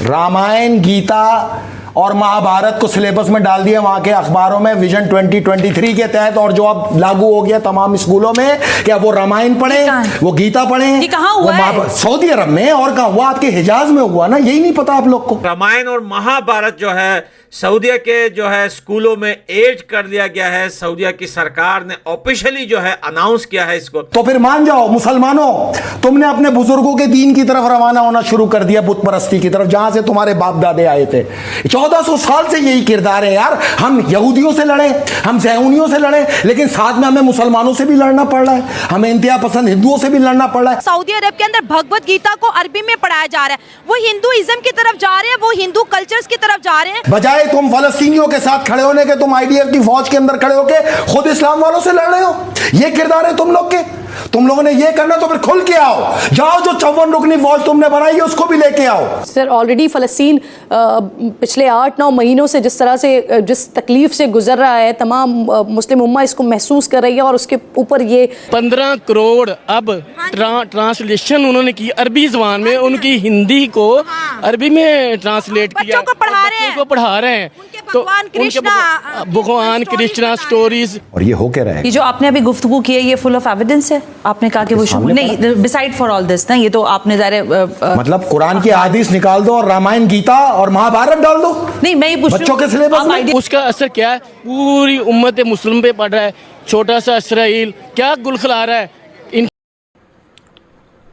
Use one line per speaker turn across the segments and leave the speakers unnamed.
रामायण, गीता और महाभारत को सिलेबस में डाल दिया वहां के अखबारों में विजन 2023 के तहत, और जो अब लागू हो गया तमाम स्कूलों में कि अब वो रामायण पढ़े, वो गीता पढ़े।
कहां हुआ है?
सऊदी अरब में। और कहां हुआ? आपके हिजाज में हुआ ना, यही नहीं पता आप लोग को।
रामायण और महाभारत जो है सऊदीया के जो है स्कूलों में ऐड कर दिया गया है। सऊदीया की सरकार ने ऑफिशियली जो है अनाउंस किया है इसको।
तो फिर मान जाओ मुसलमानों, तुमने अपने बुजुर्गों के दीन की तरफ रवाना होना शुरू कर दिया, बुत परस्ती की तरफ, जहां से तुम्हारे बाप दादे आए थे। 1400 साल से यही किरदार है यार। हम यहूदियों से लड़े, हम ज़ैऊनियों से लड़े, लेकिन साथ में हमें मुसलमानों से भी लड़ना पड़ रहा है, हमें इंतहा पसंद हिंदुओं से भी लड़ना पड़ रहा है।
सऊदी अरब के अंदर भगवत गीता को अरबी में पढ़ाया जा रहा है, वो हिंदुइज्म की तरफ जा रहे हैं, वो हिंदू कल्चर्स की तरफ जा रहे हैं।
बजाय तुम फलस्तीनियों के साथ खड़े होने के, तुम आईडीएफ की फौज के अंदर खड़े होके खुद इस्लाम वालों से लड़ रहे हो। ये किरदार है तुम लोग के। तुम लोगों ने ये करना तो फिर खुल के आओ, जाओ जो 54 रुकनी फौज तुमने बनाई है उसको भी लेके आओ।
सर ऑलरेडी फ़लस्तीन पिछले 8-9 महीनों से जिस तरह से, जिस तकलीफ से गुजर रहा है, तमाम मुस्लिम उम्मा इसको महसूस कर रही है, और उसके ऊपर ये
15 करोड़ अब ट्रांसलेशन उन्होंने की अरबी ज़बान में, उनकी हिंदी को अरबी में ट्रांसलेट किया,
बच्चों को पढ़ा रहे हैं,
तो भगवान कृष्णा स्टोरीज।
और ये हो क्या रहा है?
ये जो आपने अभी गुफ्तगू की है ये फुल ऑफ एविडेंस है। आपने कहा कि वो नहीं, बिसाइड फॉर ऑल दिस ना, ये तो आपने
मतलब कुरान की हदीस निकाल दो और रामायण, गीता और महाभारत डाल दो।
नहीं, मैं ये पूछ
बच्चों के सिलेबस में
उसका असर क्या है? पूरी उम्मत मुस्लिम पे पड़ रहा है। छोटा सा इसराइल क्या गुल खिला रहा है।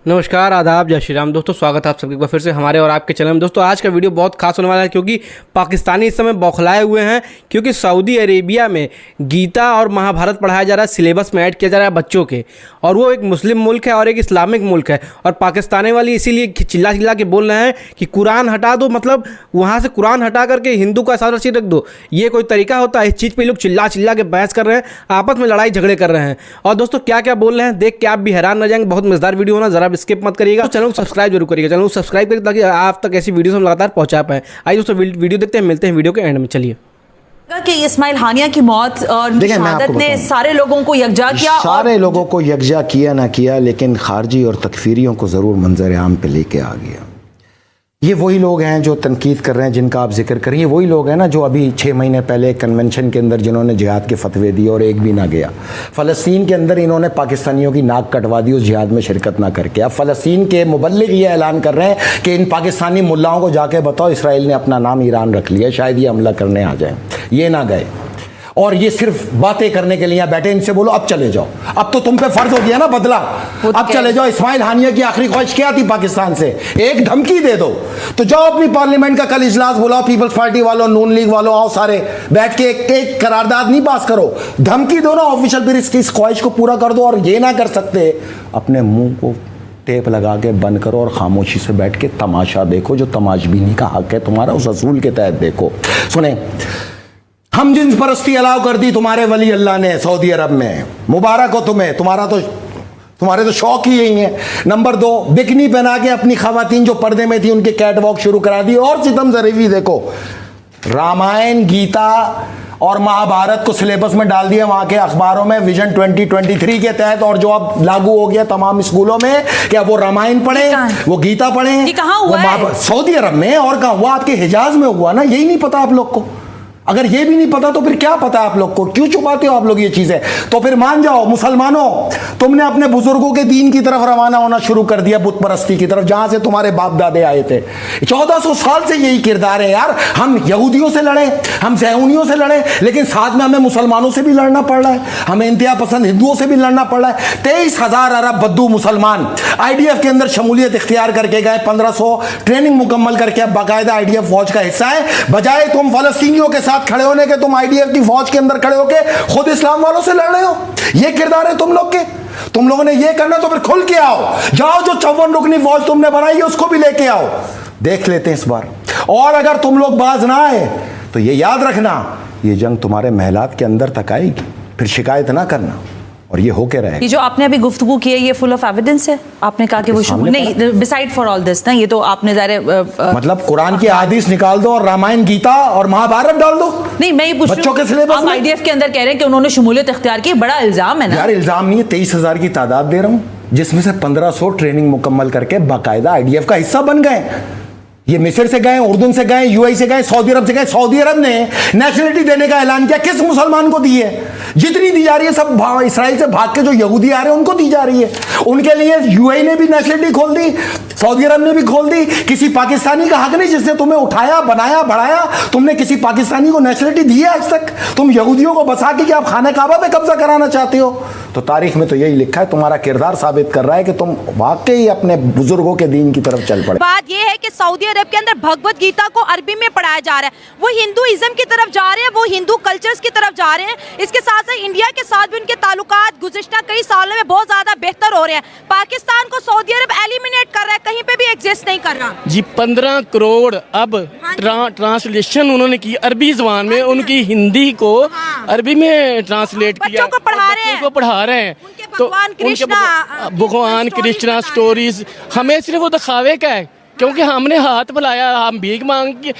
नमस्कार, आदाब, जय श्री राम दोस्तों, स्वागत है आप सबके एक बार फिर से हमारे और आपके चैनल में। दोस्तों आज का वीडियो बहुत खास होने वाला है, क्योंकि पाकिस्तानी इस समय बौखलाए हुए हैं, क्योंकि सऊदी अरेबिया में गीता और महाभारत पढ़ाया जा रहा है, सिलेबस में ऐड किया जा रहा है बच्चों के, और वो एक मुस्लिम मुल्क है और एक इस्लामिक मुल्क है। और पाकिस्तानी वाली इसीलिए चिल्ला चिल्ला के बोल रहे हैं कि कुरान हटा दो, मतलब वहाँ से कुरान हटा करके हिंदू का सारा चीज़ रख दो। ये कोई तरीका होता है? इस चीज़ पर लोग चिल्ला चिल्ला के बहस कर रहे हैं, आपस में लड़ाई झगड़े कर रहे हैं। और दोस्तों क्या क्या बोल रहे हैं देख के आप भी हैरान रह जाएंगे। बहुत मजेदार वीडियो होना, जरा स्किप मत करिएगा। चैनल को सब्सक्राइब जरूर करिएगा, चैनल को सब्सक्राइब करिए ताकि आप तक ऐसी वीडियोस हम लगातार पहुंचा पाएं। आइए दोस्तों वीडियो देखते हैं, मिलते हैं वीडियो के एंड में। चलिए।
कि इस्माइल हानिया की मौत और शहादत ने सारे लोगों को यकजा किया,
सारे लोगों को यकजा किया ना किया, लेकिन खारजी और तकफीरियों को ज़रूर मंजर आम पे लेके आ गया। ये वही लोग हैं जो तनकीद कर रहे हैं, जिनका आप जिक्र करें। ये वही लोग हैं ना जो अभी 6 महीने पहले कन्वेंशन के अंदर जिन्होंने जिहाद के फतवे दिए और एक भी ना गया। फ़लस्तीन के अंदर इन्होंने पाकिस्तानियों की नाक कटवा दी उस जिहाद में शिरकत ना करके। अब फ़लस्तीन के मुबल्लिग ये ऐलान कर रहे हैं कि इन पाकिस्तानी मुल्लाओं को जाके बताओ इसराइल ने अपना नाम ईरान रख लिया, शायद ये हमला करने आ जाए। ये ना गए और ये सिर्फ बातें करने के लिए बैठे। इनसे बोलो अब चले जाओ, अब तो तुम पे फर्ज हो गया ना बदला, अब चले जाओ। इस्माइल हानिया की आखिरी ख्वाहिश क्या थी पाकिस्तान से? एक धमकी दे दो तो जाओ अपनी पार्लियामेंट का कल इजलास बुलाओ, पीपल्स पार्टी वालों, नून लीग वालों, आओ सारे बैठ के एक करारदाद नहीं पास करो, धमकी दो ना ऑफिशियल, फिर इसकी इस ख्वाहिश को पूरा कर दो। और ये ना कर सकते, अपने मुंह को टेप लगा के बंद करो और खामोशी से बैठ के तमाशा देखो, जो तमाशबीनी का हक है तुम्हारा, उस असूल के तहत देखो। सुने, हम जिन्स परस्ती अलाउ कर दी तुम्हारे वली अल्लाह ने सऊदी अरब में, मुबारक हो तुम्हें, तुम्हारे तो शौक ही यही है। नंबर 2, बिकनी पहना के अपनी खवातीन जो पर्दे में थी उनके कैट वॉक शुरू करा दी। और सितम ज़रीफी देखो, रामायण, गीता और महाभारत को सिलेबस में डाल दिया वहां के अखबारों में विजन 2023 के तहत, और जो अब लागू हो गया तमाम स्कूलों में कि अब वो रामायण पढ़े, वो गीता पढ़े।
कहां हुआ है?
सऊदी अरब में। और कहां हुआ? आपके हिजाज में हुआ ना, यही नहीं पता आप लोग को। अगर ये भी नहीं पता तो फिर क्या पता आप लोग को? क्यों छुपाते हो आप लोग ये चीजें? तो फिर मान जाओ मुसलमानों, तुमने अपने बुजुर्गों के दीन की तरफ रवाना होना शुरू कर दिया, बुत परस्ती की तरफ, जहां से तुम्हारे बाप दादे आए थे। 1400 साल से यही किरदार है यार। हम यहूदियों से लड़े, हम ज़ैऊनियों से लड़े, लेकिन साथ में हमें मुसलमानों से भी लड़ना पड़ रहा है, हमें इंतहा पसंद हिंदुओं से भी लड़ना पड़ रहा है। 23,000 अरब बद्दू मुसलमान आईडीएफ के अंदर शमूलियत इख्तियार करके गए, 1500 ट्रेनिंग मुकम्मल करके अब बाकायदा आईडीएफ फौज का हिस्सा है। बजाय तुम फलस्तीनियों के साथ खड़े होने के, तुम आईडीएफ की फौज के अंदर खड़े होके खुद इस्लाम वालों से लड़ रहे हो। ये किरदार है तुम लोग के। तुम लोगों ने ये करना तो फिर खुल के आओ, जाओ जो 54 रुकनी फौज तुमने बनाई है उसको भी लेके आओ, देख लेते हैं इस बार। और अगर तुम लोग बाज ना आए तो ये याद रखना, ये जंग तुम्हारे महलात के अंदर तक आएगी, फिर शिकायत ना करना। और ये हो क्या रहा है?
ये जो आपने अभी गुफ्तगू की है ये फुल ऑफ एविडेंस है। आपने कहा कि वो नहीं, बिसाइड फॉर ऑल दिस ना, ये तो आपने
मतलब कुरान की हदीस निकाल दो और रामायण, गीता और महाभारत डाल दो।
नहीं, मैं ये पूछ
बच्चों के सिलेबस
आप आईडीएफ के अंदर कह रहे हैं कि उन्होंने शमूलियत इख्तियार की, बड़ा इल्जाम है ना
यार। इल्जाम नहीं है, 23,000 की तादाद दे रहा हूं, जिसमें से 1500 ट्रेनिंग मुकम्मल करके बाकायदा आईडीएफ का हिस्सा बन गए। ये मिस्र से गए, उर्दू से गए, यूएई से गए, सऊदी अरब से गए। सऊदी अरब ने नेशनलिटी देने का ऐलान किया, किस मुसलमान को दी है? जितनी दी जा रही है सब इसराइल से भाग के जो यहूदी आ रहे हैं उनको दी जा रही है। उनके लिए यूएई ने भी नेशनलिटी खोल दी, सऊदी अरब ने भी खोल दी। किसी पाकिस्तानी का हक नहीं जिसने तुम्हें उठाया, बनाया, बढ़ाया। तुमने किसी पाकिस्तानी को नेशनलिटी दी है आज तक? तुम यहूदियों को बसा के आप खाने काबा पे कब्जा कराना चाहते हो? तो तारीख में तो यही लिखा है, तुम्हारा किरदार साबित कर रहा है कि तुम वाकई अपने बुजुर्गों के दीन की तरफ चल पड़े।
बात यह है कि सऊदी अरब के अंदर भगवत गीता को अरबी में पढ़ाया जा रहा है, वो हिंदुइज्म की तरफ जा रहे हैं, वो हिंदू कल्चर्स की तरफ जा रहे हैं। इसके साथ साथ इंडिया के साथ भी उनके ताल्लुकात गुज़िश्ता कई सालों में बहुत ज्यादा बेहतर हो रहे हैं। पाकिस्तान को सऊदी अरब एलिमिनेट कर रहा है, कहीं पे भी एग्जिस्ट नहीं कर रहा
जी। 15 करोड़ अब ट्रांसलेशन उन्होंने की अरबी जबान में, उनकी हिंदी को अरबी में ट्रांसलेट किया,
बच्चों को पढ़ा रहे हैं,
पढ़ा रहे हैं।
तो
भगवान कृष्णा स्टोरीज हमें सिर्फ वो दिखावे का है, क्योंकि हमने हाथ फैलाया, हम भीख मांग के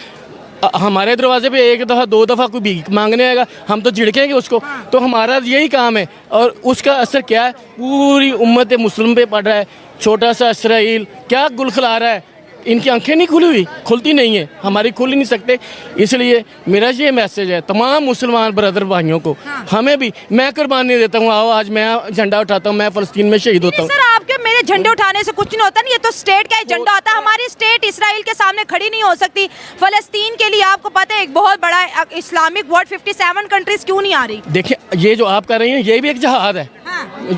हमारे दरवाजे पे एक दफ़ा 2 दफ़ा कोई भीख मांगने आएगा, हम तो झिड़केंगे उसको। तो हमारा यही काम है, और उसका असर क्या है? पूरी उम्मत मुस्लिम पे पड़ रहा है। छोटा सा इसराइल क्या गुल खिला रहा है, इनकी आंखें नहीं खुली हुई, खुलती नहीं है, हमारी खुल ही नहीं सकते। इसलिए मेरा ये मैसेज है तमाम मुसलमान ब्रदर भाइयों को, हमें भी, मैं कुर्बानी देता हूँ, आओ आज मैं झंडा उठाता हूँ, मैं फ़लस्तीन में शहीद होता हूँ।
सर आपके मेरे झंडे उठाने से कुछ नहीं होता, नहीं, ये तो स्टेट का एजेंडा होता है। हमारी स्टेट इसराइल के सामने खड़ी नहीं हो सकती। फ़लस्तीन के लिए आपको पता है एक बहुत बड़ा इस्लामिक वर्ल्ड 57 कंट्रीज क्यों नहीं आ रही?
देखिए ये जो आप कर रही हैं ये भी एक जहाद है।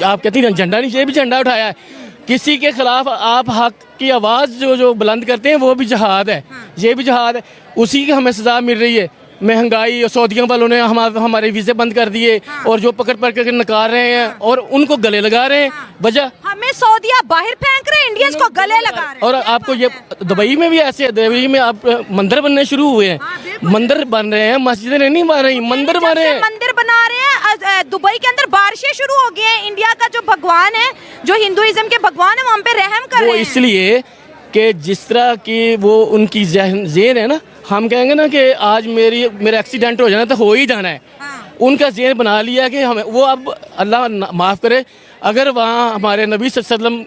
आप कहती हैं झंडा नहीं, ये भी झंडा उठाया है। किसी के खिलाफ आप हक की आवाज़ जो बुलंद करते हैं वो भी जहाद है, ये भी जहाद है। उसी की हमें सज़ा मिल रही है। महंगाई, सऊदियों वालों ने हमारे वीज़े बंद कर दिए, और जो पकड़ के नकार रहे हैं और उनको गले लगा रहे हैं। वजह
हमें सऊदिया बाहर फेंक रहे हैं, इंडियंस को गले लगा रहे हैं।
और आपको ये दुबई में भी ऐसे है, दुबई में आप मंदिर बनने शुरू हुए हैं, मंदिर बन रहे हैं, मस्जिदें नहीं बन रही, मंदिर बन रहे हैं,
मंदिर बना रहे हैं। दुबई के अंदर बारिशें शुरू हो गई हैं। इंडिया का जो भगवान है, जो हिंदुइज्म के भगवान है, वो हम पे रहम कर रहे हैं।
इसलिए कि जिस तरह की वो उनकी ज़हन है ना, हम कहेंगे ना कि आज मेरा एक्सीडेंट हो जाना तो हो ही जाना है। उनका ज़हन बना लिया कि हमें वो, अब अल्लाह माफ़ करे, अगर वहाँ हमारे नबी सल्लल्लाहु अलैहि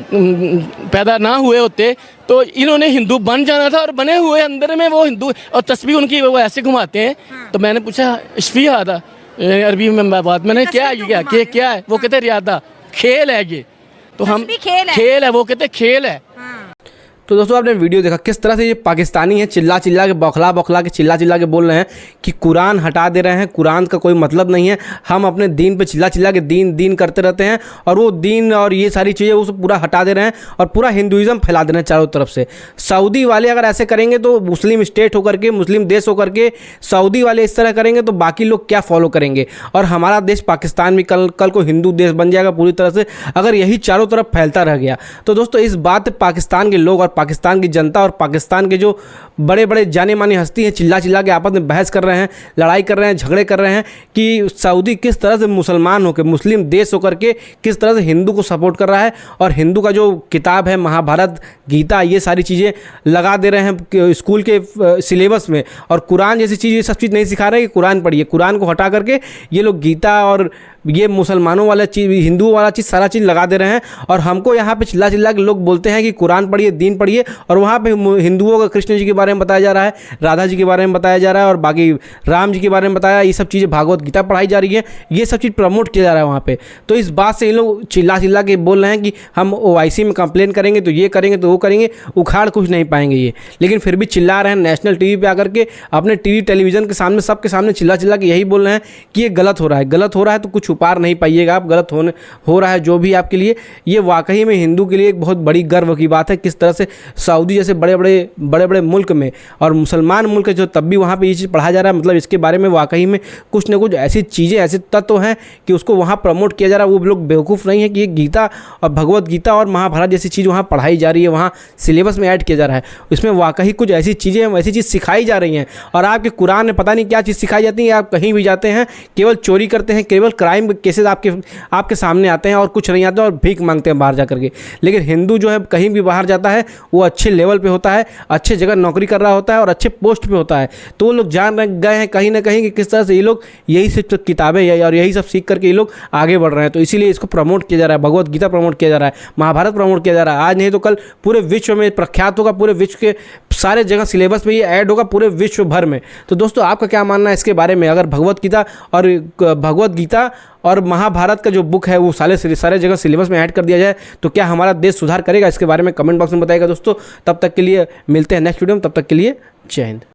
वसल्लम पैदा ना हुए होते तो इन्होंने हिंदू बन जाना था, और बने हुए अंदर में वो हिंदू, और तस्वीर उनकी वो ऐसे घुमाते हैं। तो मैंने पूछा इश्फिया था अरबी में बात, मैंने क्या है? वो कहते रियादा, खेल है ये। तो हम खेल है, वो कहते खेल है। तो दोस्तों आपने वीडियो देखा किस तरह से ये पाकिस्तानी है, चिल्ला के बौखला के चिल्ला के बोल रहे हैं कि कुरान हटा दे रहे हैं, कुरान का कोई मतलब नहीं है, हम अपने दीन पे चिल्ला के दीन करते रहते हैं, और वो दीन और ये सारी चीज़ें वो सब पूरा हटा दे रहे हैं, और पूरा हिंदुइज्म फैला दे रहे हैं चारों तरफ से। सऊदी वाले अगर ऐसे करेंगे तो मुस्लिम स्टेट होकर के, मुस्लिम देश होकर के, सऊदी वाले इस तरह करेंगे तो बाकी लोग क्या फॉलो करेंगे? और हमारा देश पाकिस्तान भी कल को हिंदू देश बन जाएगा पूरी तरह से, अगर यही चारों तरफ फैलता रह गया। तो दोस्तों इस बात पाकिस्तान के लोग और पाकिस्तान की जनता और पाकिस्तान के जो बड़े बड़े जाने मानी हस्ती हैं चिल्ला के आपस में बहस कर रहे हैं, लड़ाई कर रहे हैं, झगड़े कर रहे हैं कि सऊदी किस तरह से मुसलमान होकर, मुस्लिम देश होकर के किस तरह से हिंदू को सपोर्ट कर रहा है, और हिंदू का जो किताब है महाभारत, गीता, ये सारी चीज़ें लगा दे रहे हैं स्कूल के सिलेबस में, और कुरान जैसी चीज़, ये सब चीज़ नहीं सिखा रहे हैं कि कुरान पढ़िए। कुरान को हटा करके ये लोग गीता और ये मुसलमानों वाला चीज़, हिंदुओं वाला चीज़, सारा चीज़ लगा दे रहे हैं। और हमको यहाँ पे चिल्ला के लोग बोलते हैं कि कुरान पढ़िए, दीन पढ़िए, और वहाँ पे हिंदुओं का कृष्ण जी के बारे में बताया जा रहा है, राधा जी के बारे में बताया जा रहा है, और बाकी राम जी के बारे में बताया, ये सब चीज़ें भागवत गीता पढ़ाई जा रही है, ये सब चीज़ प्रमोट किया जा रहा है वहाँ पे। तो इस बात से ये लोग चिल्ला के बोल रहे हैं कि हम OIC में कंप्लेन करेंगे तो ये करेंगे तो वो करेंगे, उखाड़ कुछ नहीं पाएंगे ये, लेकिन फिर भी चिल्ला रहे हैं नेशनल TV पे आकर के, अपने टेलीविज़न के सामने, सबके सामने चिल्ला के यही बोल रहे हैं कि ये गलत हो रहा है, तो कुछ छुपा नहीं पाइएगा आप, गलत हो रहा है जो भी आपके लिए। ये वाकई में हिंदू के लिए एक बहुत बड़ी गर्व की बात है, किस तरह से सऊदी जैसे बड़े बड़े मुल्क में, और मुसलमान मुल्क जो तब भी वहाँ पे ये चीज़ पढ़ाया जा रहा है, मतलब इसके बारे में वाकई में कुछ ना कुछ ऐसी चीज़ें, ऐसे तत्व हैं कि उसको वहाँ प्रमोट किया जा रहा है। वो लोग बेवकूफ़ नहीं है कि ये गीता और भगवत गीता और महाभारत जैसी चीज़ वहाँ पढ़ाई जा रही है, वहाँ सिलेबस में ऐड किया जा रहा है, इसमें वाकई कुछ ऐसी चीज़ें, ऐसी चीज़ सिखाई जा रही हैं। और आपके कुरान में पता नहीं क्या चीज़ सिखाई जाती है, आप कहीं भी जाते हैं केवल चोरी करते हैं, केवल क्राइम
क्राइम केसेस आपके सामने आते हैं और कुछ नहीं आते और भीख मांगते हैं बाहर जा करके। लेकिन हिंदू जो है कहीं भी बाहर जाता है वो अच्छे लेवल पे होता है, अच्छे जगह नौकरी कर रहा होता है और अच्छे पोस्ट पे होता है। तो वो लोग जान गए हैं कहीं ना कहीं कि किस तरह से ये लोग यही सिर्फ किताबें और यही सब सीख करके ये लोग आगे बढ़ रहे हैं। तो इसीलिए इसको प्रमोट किया जा रहा है, भगवत गीता प्रमोट किया जा रहा है, महाभारत प्रमोट किया जा रहा है। आज नहीं तो कल पूरे विश्व में प्रख्यात होगा, पूरे विश्व के सारे जगह सिलेबस में ये ऐड होगा पूरे विश्व भर में। तो दोस्तों आपका क्या मानना है इसके बारे में? अगर भगवत गीता और महाभारत का जो बुक है वो सारे जगह सिलेबस में ऐड कर दिया जाए तो क्या हमारा देश सुधार करेगा? इसके बारे में कमेंट बॉक्स में बताइएगा दोस्तों। तब तक के लिए मिलते हैं नेक्स्ट वीडियो में, तब तक के लिए जय हिंद।